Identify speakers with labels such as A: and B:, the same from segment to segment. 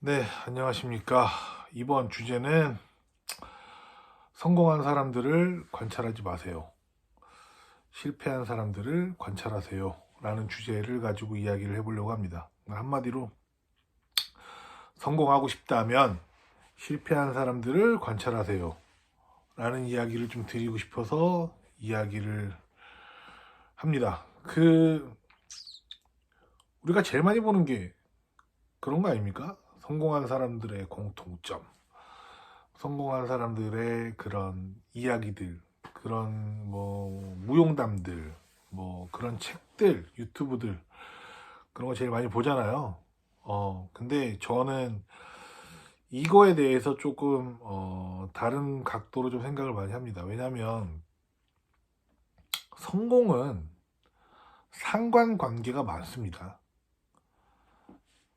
A: 네, 안녕하십니까. 이번 주제는 성공한 사람들을 관찰하지 마세요. 실패한 사람들을 관찰하세요. 라는 주제를 가지고 이야기를 해보려고 합니다. 한마디로 성공하고 싶다면 실패한 사람들을 관찰하세요. 라는 이야기를 좀 드리고 싶어서 이야기를 합니다. 우리가 제일 많이 보는 게 그런 거 아닙니까? 성공한 사람들의 공통점. 성공한 사람들의 그런 이야기들, 그런 무용담들, 그런 책들, 유튜브들 그런 거 제일 많이 보잖아요. 근데 저는 이거에 대해서 조금 다른 각도로 좀 생각을 많이 합니다. 왜냐하면 성공은 상관관계가 많습니다.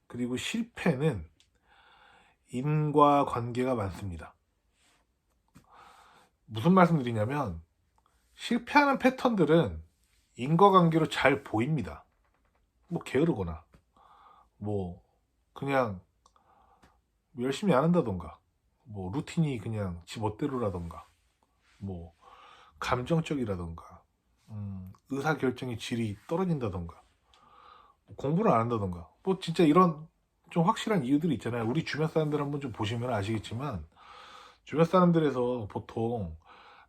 A: 그리고 실패는 인과관계가 많습니다. 무슨 말씀드리냐면 실패하는 패턴들은 인과관계로 잘 보입니다. 게으르거나 그냥 열심히 안 한다던가 루틴이 그냥 지 멋대로라던가 뭐 감정적이라던가 의사결정의 질이 떨어진다던가 공부를 안 한다던가 진짜 이런 좀 확실한 이유들이 있잖아요. 우리 주변 사람들 한번 좀 보시면 아시겠지만 주변 사람들에서 보통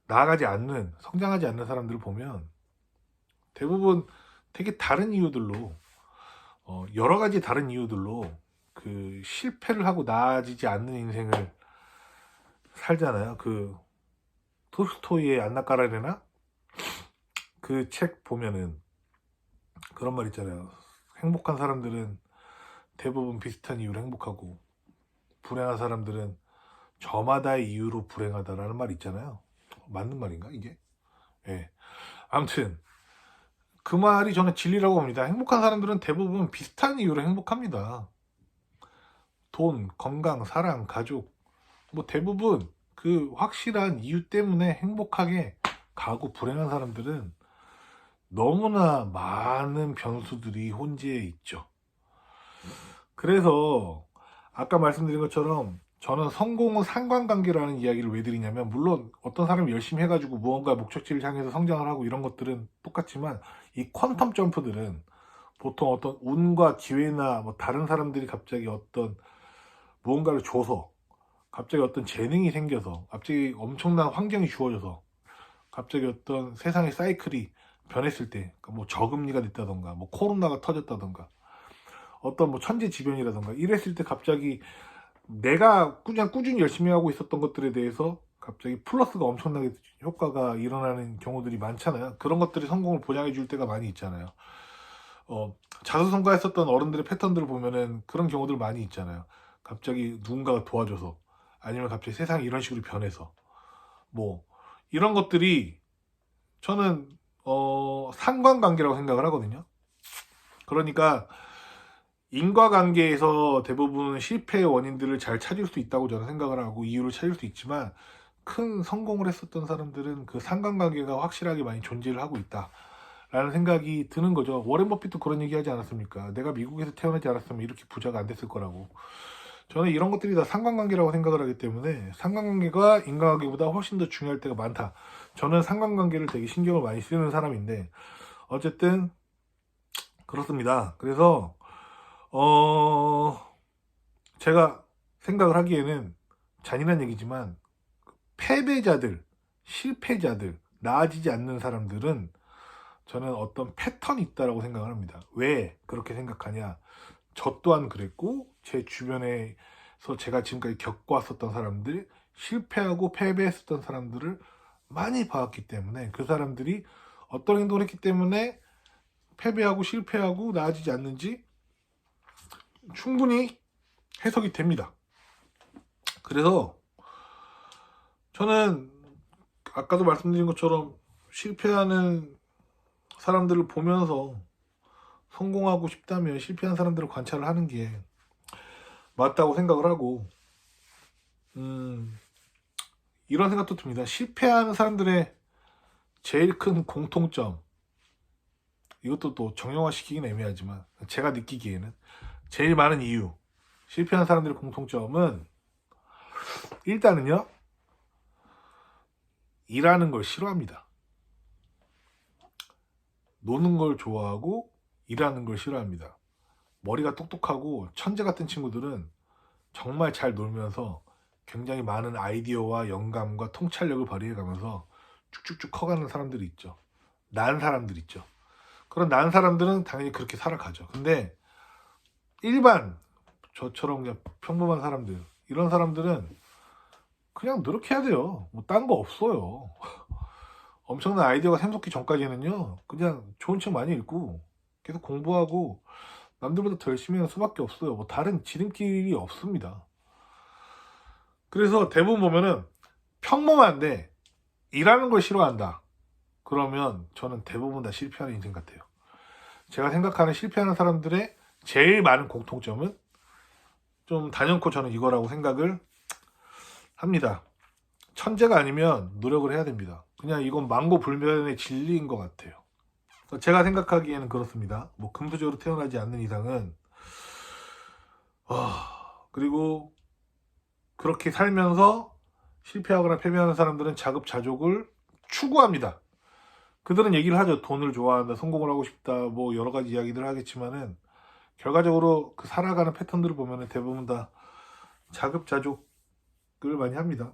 A: 나아가지 않는, 성장하지 않는 사람들을 보면 대부분 되게 다른 이유들로, 여러 가지 다른 이유들로 그 실패를 하고 나아지지 않는 인생을 살잖아요. 톨스토이의 안나 까라레나 그 책 보면은 그런 말 있잖아요. 행복한 사람들은 대부분 비슷한 이유로 행복하고 불행한 사람들은 저마다의 이유로 불행하다라는 말 있잖아요. 맞는 말인가 이게? 예. 아무튼 그 말이 저는 진리라고 봅니다. 행복한 사람들은 대부분 비슷한 이유로 행복합니다. 돈, 건강, 사랑, 가족, 대부분 그 확실한 이유 때문에 행복하게 가고 불행한 사람들은 너무나 많은 변수들이 혼재해 있죠. 그래서 아까 말씀드린 것처럼 저는 성공은 상관관계라는 이야기를 왜 드리냐면, 물론 어떤 사람이 열심히 해가지고 무언가 목적지를 향해서 성장을 하고 이런 것들은 똑같지만 이 퀀텀 점프들은 보통 어떤 운과 기회나 다른 사람들이 갑자기 어떤 무언가를 줘서, 갑자기 어떤 재능이 생겨서, 갑자기 엄청난 환경이 주어져서, 갑자기 어떤 세상의 사이클이 변했을 때, 저금리가 됐다던가 코로나가 터졌다던가 어떤 천재지변이라던가 이랬을 때 갑자기 내가 그냥 꾸준히 열심히 하고 있었던 것들에 대해서 갑자기 플러스가 엄청나게 효과가 일어나는 경우들이 많잖아요. 그런 것들이 성공을 보장해 줄 때가 많이 있잖아요. 자수성가했었던 어른들의 패턴들을 보면은 그런 경우들 많이 있잖아요. 갑자기 누군가가 도와줘서, 아니면 갑자기 세상이 이런 식으로 변해서, 이런 것들이 저는 상관관계라고 생각을 하거든요. 그러니까 인과관계에서 대부분 실패의 원인들을 잘 찾을 수 있다고 저는 생각을 하고 이유를 찾을 수 있지만, 큰 성공을 했었던 사람들은 그 상관관계가 확실하게 많이 존재를 하고 있다 라는 생각이 드는 거죠. 워렌 버핏도 그런 얘기 하지 않았습니까? 내가 미국에서 태어나지 않았으면 이렇게 부자가 안 됐을 거라고. 저는 이런 것들이 다 상관관계라고 생각을 하기 때문에 상관관계가 인과관계보다 훨씬 더 중요할 때가 많다. 저는 상관관계를 되게 신경을 많이 쓰는 사람인데 어쨌든 그렇습니다. 그래서 제가 생각을 하기에는 잔인한 얘기지만 패배자들, 실패자들, 나아지지 않는 사람들은 저는 어떤 패턴이 있다고 생각을 합니다. 왜 그렇게 생각하냐? 저 또한 그랬고 제 주변에서 제가 지금까지 겪어왔었던 사람들, 실패하고 패배했었던 사람들을 많이 봐왔기 때문에 그 사람들이 어떤 행동을 했기 때문에 패배하고 실패하고 나아지지 않는지 충분히 해석이 됩니다. 그래서 저는 아까도 말씀드린 것처럼 실패하는 사람들을 보면서 성공하고 싶다면 실패한 사람들을 관찰을 하는 게 맞다고 생각을 하고, 이런 생각도 듭니다. 실패하는 사람들의 제일 큰 공통점, 이것도 또 정형화 시키긴 애매하지만 제가 느끼기에는 제일 많은 이유, 실패한 사람들의 공통점은 일단은요, 일하는 걸 싫어합니다. 노는 걸 좋아하고 일하는 걸 싫어합니다. 머리가 똑똑하고 천재 같은 친구들은 정말 잘 놀면서 굉장히 많은 아이디어와 영감과 통찰력을 발휘해가면서 쭉쭉쭉 커가는 사람들이 있죠. 나은 사람들 있죠. 그런 나은 사람들은 당연히 그렇게 살아가죠. 근데 일반 저처럼 그냥 평범한 사람들, 이런 사람들은 그냥 노력해야 돼요. 뭐 딴 거 없어요. 엄청난 아이디어가 샘솟기 전까지는요, 그냥 좋은 책 많이 읽고 계속 공부하고 남들보다 더 열심히 하는 수밖에 없어요. 뭐 다른 지름길이 없습니다. 그래서 대부분 보면은 평범한데 일하는 걸 싫어한다. 그러면 저는 대부분 다 실패하는 인생 같아요. 제가 생각하는 실패하는 사람들의 제일 많은 공통점은 좀 단연코 저는 이거라고 생각을 합니다. 천재가 아니면 노력을 해야 됩니다. 그냥 이건 망고불변의 진리인 것 같아요. 제가 생각하기에는 그렇습니다. 뭐 금수저로 태어나지 않는 이상은 그리고 그렇게 살면서 실패하거나 패배하는 사람들은 자급자족을 추구합니다. 그들은 얘기를 하죠. 돈을 좋아한다, 성공을 하고 싶다, 뭐 여러 가지 이야기들을 하겠지만은 결과적으로 그 살아가는 패턴들을 보면 대부분 다 자급자족을 많이 합니다.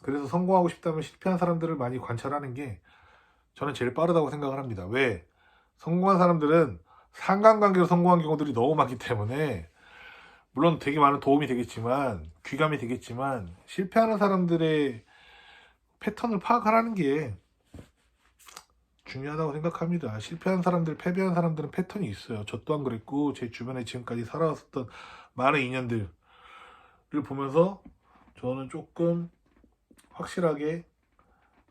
A: 그래서 성공하고 싶다면 실패한 사람들을 많이 관찰하는 게 저는 제일 빠르다고 생각을 합니다. 왜? 성공한 사람들은 상관관계로 성공한 경우들이 너무 많기 때문에 물론 되게 많은 도움이 되겠지만, 귀감이 되겠지만, 실패하는 사람들의 패턴을 파악하라는 게 중요하다고 생각합니다. 실패한 사람들, 패배한 사람들은 패턴이 있어요. 저 또한 그랬고, 제 주변에 지금까지 살아왔었던 많은 인연들을 보면서 저는 조금 확실하게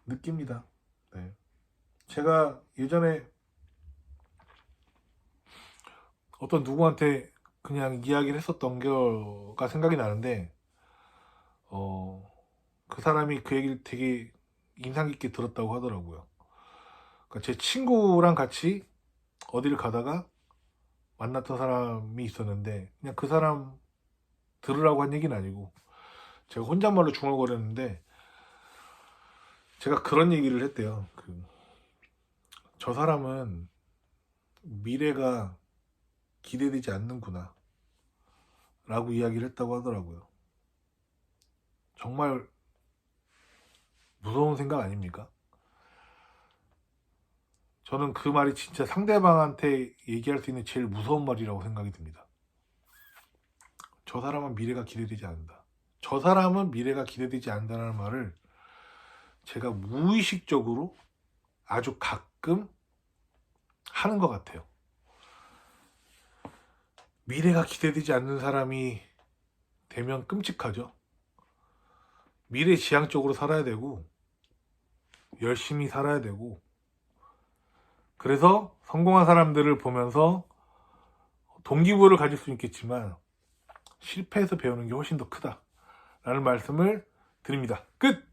A: 느낍니다. 네. 제가 예전에 어떤 누구한테 그냥 이야기를 했었던 거가 생각이 나는데, 그 사람이 그 얘기를 되게 인상 깊게 들었다고 하더라고요. 그러니까 제 친구랑 같이 어디를 가다가 만났던 사람이 있었는데, 그냥 그 사람 들으라고 한 얘기는 아니고, 제가 혼잣말로 중얼거렸는데, 제가 그런 얘기를 했대요. 저 사람은 미래가 기대되지 않는구나 라고 이야기를 했다고 하더라고요. 정말 무서운 생각 아닙니까? 저는 그 말이 진짜 상대방한테 얘기할 수 있는 제일 무서운 말이라고 생각이 듭니다. 저 사람은 미래가 기대되지 않는다. 저 사람은 미래가 기대되지 않는다는 말을 제가 무의식적으로 아주 가끔 하는 것 같아요. 미래가 기대되지 않는 사람이 되면 끔찍하죠. 미래지향적으로 살아야 되고 열심히 살아야 되고, 그래서 성공한 사람들을 보면서 동기부여를 가질 수 있겠지만 실패해서 배우는 게 훨씬 더 크다 라는 말씀을 드립니다. 끝!